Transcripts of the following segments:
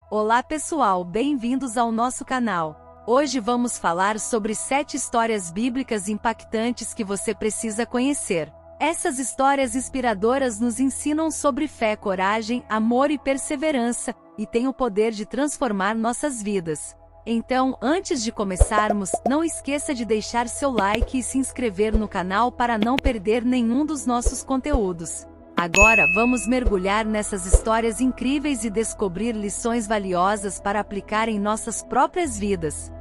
Olá pessoal, bem-vindos ao nosso canal. Hoje vamos falar sobre 7 histórias bíblicas impactantes que você precisa conhecer. Essas histórias inspiradoras nos ensinam sobre fé, coragem, amor e perseverança, e têm o poder de transformar nossas vidas. Então, antes de começarmos, não esqueça de deixar seu like e se inscrever no canal para não perder nenhum dos nossos conteúdos. Agora vamos mergulhar nessas histórias incríveis e descobrir lições valiosas para aplicar em nossas próprias vidas.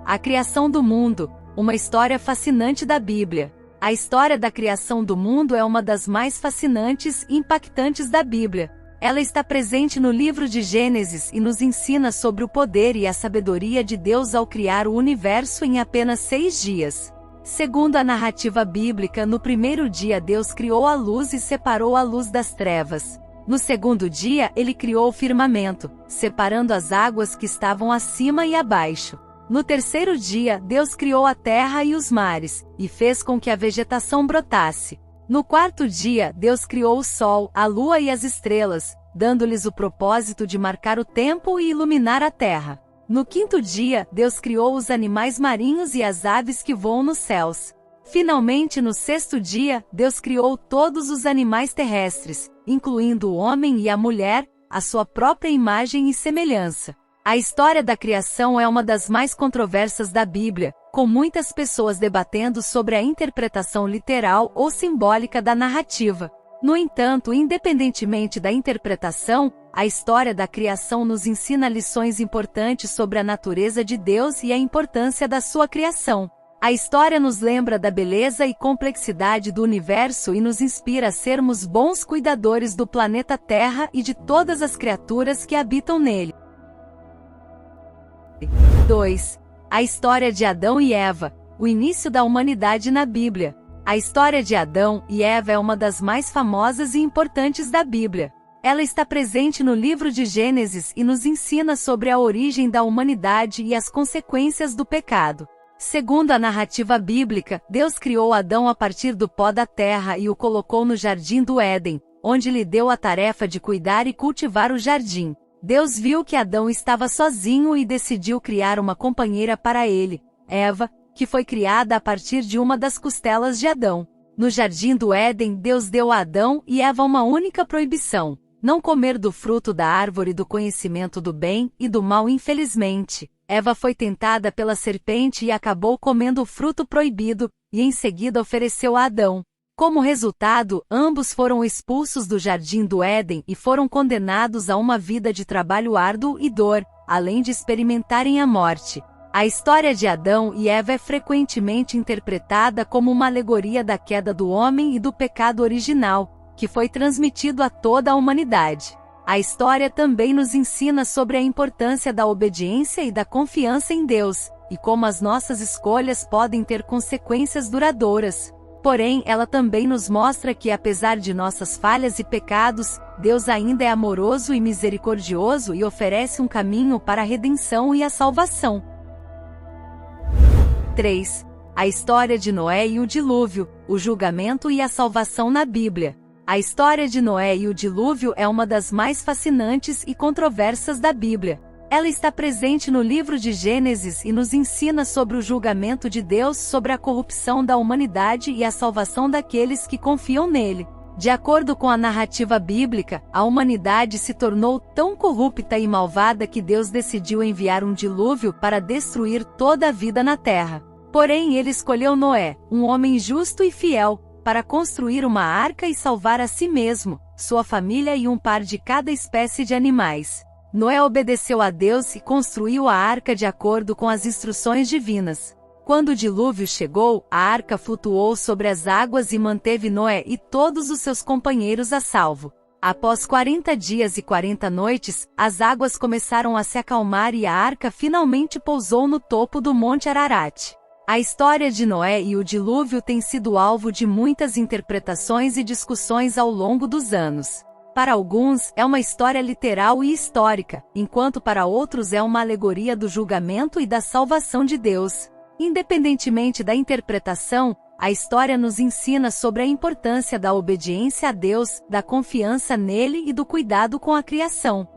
A criação do mundo, uma história fascinante da Bíblia. A história da criação do mundo é uma das mais fascinantes e impactantes da Bíblia. Ela está presente no livro de Gênesis e nos ensina sobre o poder e a sabedoria de Deus ao criar o universo em apenas 6 dias. Segundo a narrativa bíblica, no primeiro dia Deus criou a luz e separou a luz das trevas. No segundo dia, ele criou o firmamento, separando as águas que estavam acima e abaixo. No terceiro dia, Deus criou a terra e os mares, e fez com que a vegetação brotasse. No quarto dia, Deus criou o sol, a lua e as estrelas, dando-lhes o propósito de marcar o tempo e iluminar a terra. No quinto dia, Deus criou os animais marinhos e as aves que voam nos céus. Finalmente, no sexto dia, Deus criou todos os animais terrestres, incluindo o homem e a mulher, à sua própria imagem e semelhança. A história da criação é uma das mais controversas da Bíblia, com muitas pessoas debatendo sobre a interpretação literal ou simbólica da narrativa. No entanto, independentemente da interpretação, a história da criação nos ensina lições importantes sobre a natureza de Deus e a importância da sua criação. A história nos lembra da beleza e complexidade do universo e nos inspira a sermos bons cuidadores do planeta Terra e de todas as criaturas que habitam nele. 2. A história de Adão e Eva, o início da humanidade na Bíblia. A história de Adão e Eva é uma das mais famosas e importantes da Bíblia. Ela está presente no livro de Gênesis e nos ensina sobre a origem da humanidade e as consequências do pecado. Segundo a narrativa bíblica, Deus criou Adão a partir do pó da terra e o colocou no jardim do Éden, onde lhe deu a tarefa de cuidar e cultivar o jardim. Deus viu que Adão estava sozinho e decidiu criar uma companheira para ele, Eva, que foi criada a partir de uma das costelas de Adão. No jardim do Éden, Deus deu a Adão e Eva uma única proibição: não comer do fruto da árvore do conhecimento do bem e do mal. Infelizmente, Eva foi tentada pela serpente e acabou comendo o fruto proibido, e em seguida ofereceu a Adão. Como resultado, ambos foram expulsos do jardim do Éden e foram condenados a uma vida de trabalho árduo e dor, além de experimentarem a morte. A história de Adão e Eva é frequentemente interpretada como uma alegoria da queda do homem e do pecado original, que foi transmitido a toda a humanidade. A história também nos ensina sobre a importância da obediência e da confiança em Deus, e como as nossas escolhas podem ter consequências duradouras. Porém, ela também nos mostra que, apesar de nossas falhas e pecados, Deus ainda é amoroso e misericordioso e oferece um caminho para a redenção e a salvação. 3. A história de Noé e o dilúvio, o julgamento e a salvação na Bíblia. A história de Noé e o dilúvio é uma das mais fascinantes e controversas da Bíblia. Ela está presente no livro de Gênesis e nos ensina sobre o julgamento de Deus sobre a corrupção da humanidade e a salvação daqueles que confiam nele. De acordo com a narrativa bíblica, a humanidade se tornou tão corrupta e malvada que Deus decidiu enviar um dilúvio para destruir toda a vida na terra. Porém, ele escolheu Noé, um homem justo e fiel, para construir uma arca e salvar a si mesmo, sua família e um par de cada espécie de animais. Noé obedeceu a Deus e construiu a arca de acordo com as instruções divinas. Quando o dilúvio chegou, a arca flutuou sobre as águas e manteve Noé e todos os seus companheiros a salvo. Após 40 dias e 40 noites, as águas começaram a se acalmar e a arca finalmente pousou no topo do Monte Ararat. A história de Noé e o dilúvio tem sido alvo de muitas interpretações e discussões ao longo dos anos. Para alguns, é uma história literal e histórica, enquanto para outros é uma alegoria do julgamento e da salvação de Deus. Independentemente da interpretação, a história nos ensina sobre a importância da obediência a Deus, da confiança nele e do cuidado com a criação.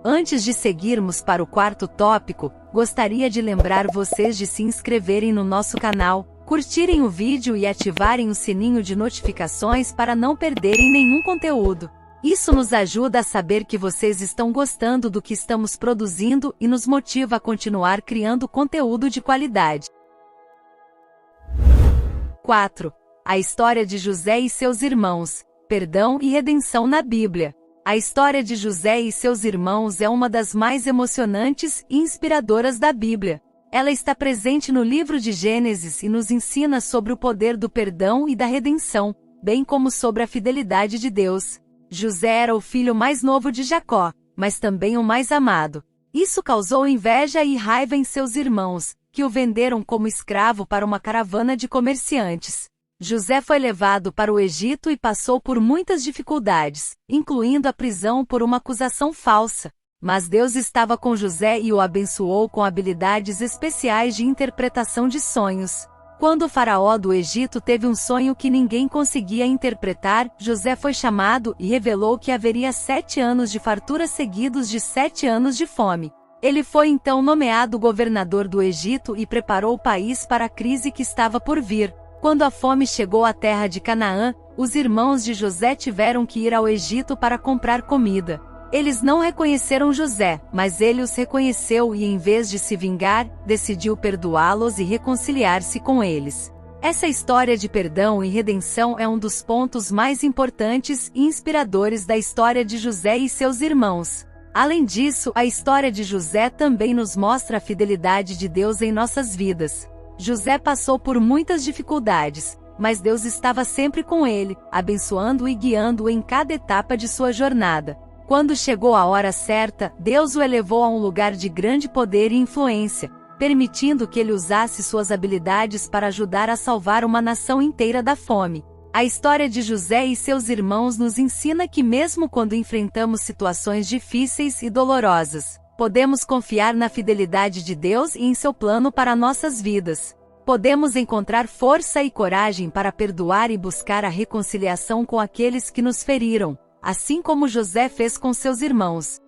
Antes de seguirmos para o quarto tópico, gostaria de lembrar vocês de se inscreverem no nosso canal, curtirem o vídeo e ativarem o sininho de notificações para não perderem nenhum conteúdo. Isso nos ajuda a saber que vocês estão gostando do que estamos produzindo e nos motiva a continuar criando conteúdo de qualidade. 4. A história de José e seus irmãos. Perdão e redenção na Bíblia. A história de José e seus irmãos é uma das mais emocionantes e inspiradoras da Bíblia. Ela está presente no livro de Gênesis e nos ensina sobre o poder do perdão e da redenção, bem como sobre a fidelidade de Deus. José era o filho mais novo de Jacó, mas também o mais amado. Isso causou inveja e raiva em seus irmãos, que o venderam como escravo para uma caravana de comerciantes. José foi levado para o Egito e passou por muitas dificuldades, incluindo a prisão por uma acusação falsa. Mas Deus estava com José e o abençoou com habilidades especiais de interpretação de sonhos. Quando o faraó do Egito teve um sonho que ninguém conseguia interpretar, José foi chamado e revelou que haveria 7 anos de fartura seguidos de 7 anos de fome. Ele foi então nomeado governador do Egito e preparou o país para a crise que estava por vir. Quando a fome chegou à terra de Canaã, os irmãos de José tiveram que ir ao Egito para comprar comida. Eles não reconheceram José, mas ele os reconheceu e, em vez de se vingar, decidiu perdoá-los e reconciliar-se com eles. Essa história de perdão e redenção é um dos pontos mais importantes e inspiradores da história de José e seus irmãos. Além disso, a história de José também nos mostra a fidelidade de Deus em nossas vidas. José passou por muitas dificuldades, mas Deus estava sempre com ele, abençoando e guiando-o em cada etapa de sua jornada. Quando chegou a hora certa, Deus o elevou a um lugar de grande poder e influência, permitindo que ele usasse suas habilidades para ajudar a salvar uma nação inteira da fome. A história de José e seus irmãos nos ensina que mesmo quando enfrentamos situações difíceis e dolorosas, podemos confiar na fidelidade de Deus e em seu plano para nossas vidas. Podemos encontrar força e coragem para perdoar e buscar a reconciliação com aqueles que nos feriram, assim como José fez com seus irmãos.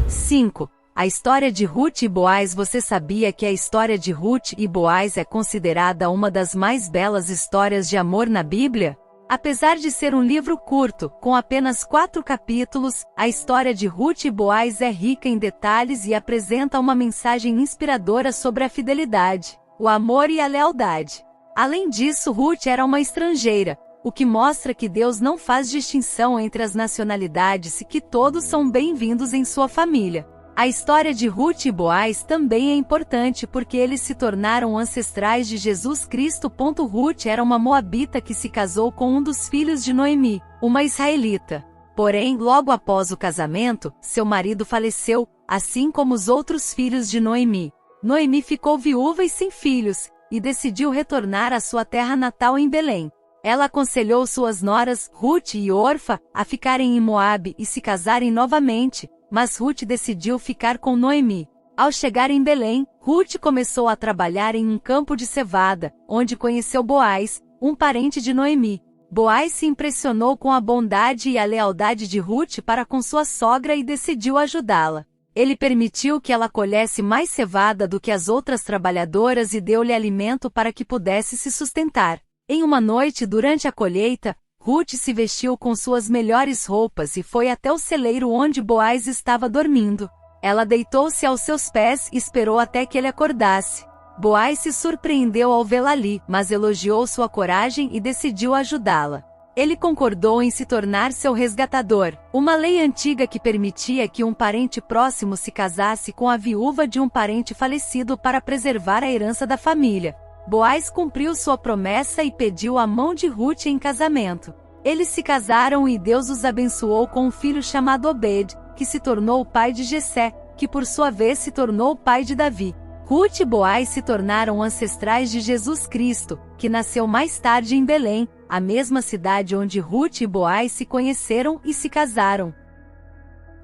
5. A história de Ruth e Boaz. Você sabia que a história de Ruth e Boaz é considerada uma das mais belas histórias de amor na Bíblia? Apesar de ser um livro curto, com apenas 4 capítulos, a história de Ruth e Boaz é rica em detalhes e apresenta uma mensagem inspiradora sobre a fidelidade, o amor e a lealdade. Além disso, Ruth era uma estrangeira, o que mostra que Deus não faz distinção entre as nacionalidades e que todos são bem-vindos em sua família. A história de Ruth e Boaz também é importante porque eles se tornaram ancestrais de Jesus Cristo. Ruth era uma moabita que se casou com um dos filhos de Noemi, uma israelita. Porém, logo após o casamento, seu marido faleceu, assim como os outros filhos de Noemi. Noemi ficou viúva e sem filhos, e decidiu retornar à sua terra natal em Belém. Ela aconselhou suas noras, Ruth e Orfa, a ficarem em Moabe e se casarem novamente, mas Ruth decidiu ficar com Noemi. Ao chegar em Belém, Ruth começou a trabalhar em um campo de cevada, onde conheceu Boaz, um parente de Noemi. Boaz se impressionou com a bondade e a lealdade de Ruth para com sua sogra e decidiu ajudá-la. Ele permitiu que ela colhesse mais cevada do que as outras trabalhadoras e deu-lhe alimento para que pudesse se sustentar. Em uma noite durante a colheita, Ruth se vestiu com suas melhores roupas e foi até o celeiro onde Boaz estava dormindo. Ela deitou-se aos seus pés e esperou até que ele acordasse. Boaz se surpreendeu ao vê-la ali, mas elogiou sua coragem e decidiu ajudá-la. Ele concordou em se tornar seu resgatador, uma lei antiga que permitia que um parente próximo se casasse com a viúva de um parente falecido para preservar a herança da família. Boaz cumpriu sua promessa e pediu a mão de Ruth em casamento. Eles se casaram e Deus os abençoou com um filho chamado Obed, que se tornou o pai de Jessé, que por sua vez se tornou o pai de Davi. Ruth e Boaz se tornaram ancestrais de Jesus Cristo, que nasceu mais tarde em Belém, a mesma cidade onde Ruth e Boaz se conheceram e se casaram.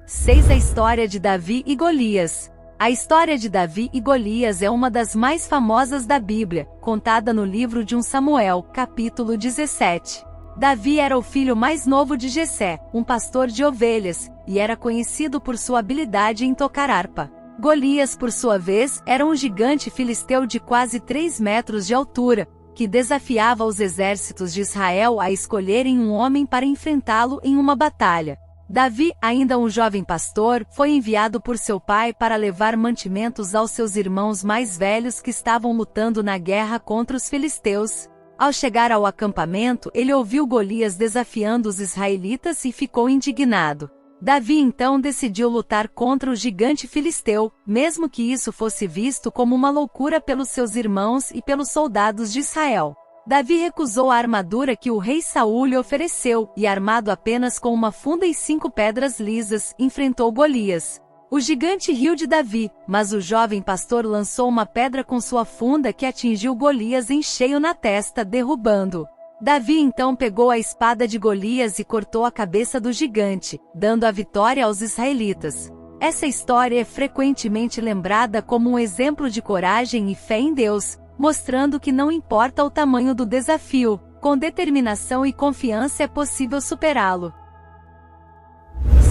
6. A história de Davi e Golias. A história de Davi e Golias é uma das mais famosas da Bíblia, contada no livro de 1 Samuel, capítulo 17. Davi era o filho mais novo de Jessé, um pastor de ovelhas, e era conhecido por sua habilidade em tocar harpa. Golias, por sua vez, era um gigante filisteu de quase 3 metros de altura, que desafiava os exércitos de Israel a escolherem um homem para enfrentá-lo em uma batalha. Davi, ainda um jovem pastor, foi enviado por seu pai para levar mantimentos aos seus irmãos mais velhos que estavam lutando na guerra contra os filisteus. Ao chegar ao acampamento, ele ouviu Golias desafiando os israelitas e ficou indignado. Davi então decidiu lutar contra o gigante filisteu, mesmo que isso fosse visto como uma loucura pelos seus irmãos e pelos soldados de Israel. Davi recusou a armadura que o rei Saul lhe ofereceu, e armado apenas com uma funda e 5 pedras lisas, enfrentou Golias. O gigante riu de Davi, mas o jovem pastor lançou uma pedra com sua funda que atingiu Golias em cheio na testa, derrubando-o. Davi então pegou a espada de Golias e cortou a cabeça do gigante, dando a vitória aos israelitas. Essa história é frequentemente lembrada como um exemplo de coragem e fé em Deus, mostrando que não importa o tamanho do desafio, com determinação e confiança é possível superá-lo.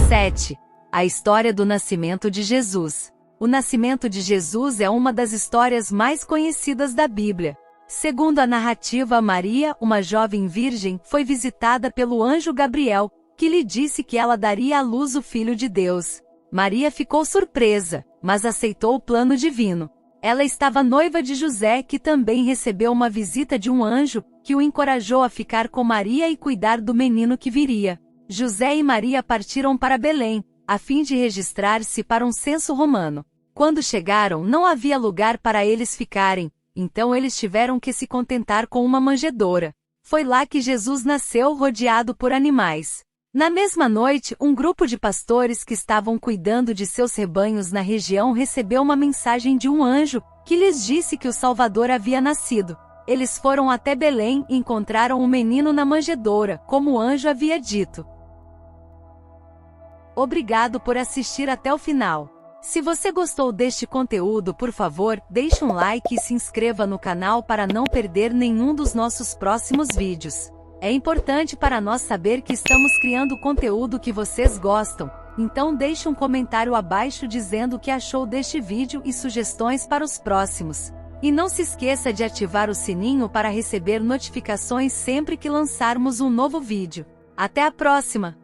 7. A história do nascimento de Jesus. O nascimento de Jesus é uma das histórias mais conhecidas da Bíblia. Segundo a narrativa, Maria, uma jovem virgem, foi visitada pelo anjo Gabriel, que lhe disse que ela daria à luz o Filho de Deus. Maria ficou surpresa, mas aceitou o plano divino. Ela estava noiva de José, que também recebeu uma visita de um anjo, que o encorajou a ficar com Maria e cuidar do menino que viria. José e Maria partiram para Belém, a fim de registrar-se para um censo romano. Quando chegaram, não havia lugar para eles ficarem, então eles tiveram que se contentar com uma manjedoura. Foi lá que Jesus nasceu, rodeado por animais. Na mesma noite, um grupo de pastores que estavam cuidando de seus rebanhos na região recebeu uma mensagem de um anjo, que lhes disse que o Salvador havia nascido. Eles foram até Belém e encontraram o menino na manjedoura, como o anjo havia dito. Obrigado por assistir até o final. Se você gostou deste conteúdo, por favor, deixe um like e se inscreva no canal para não perder nenhum dos nossos próximos vídeos. É importante para nós saber que estamos criando conteúdo que vocês gostam, então deixe um comentário abaixo dizendo o que achou deste vídeo e sugestões para os próximos. E não se esqueça de ativar o sininho para receber notificações sempre que lançarmos um novo vídeo. Até a próxima!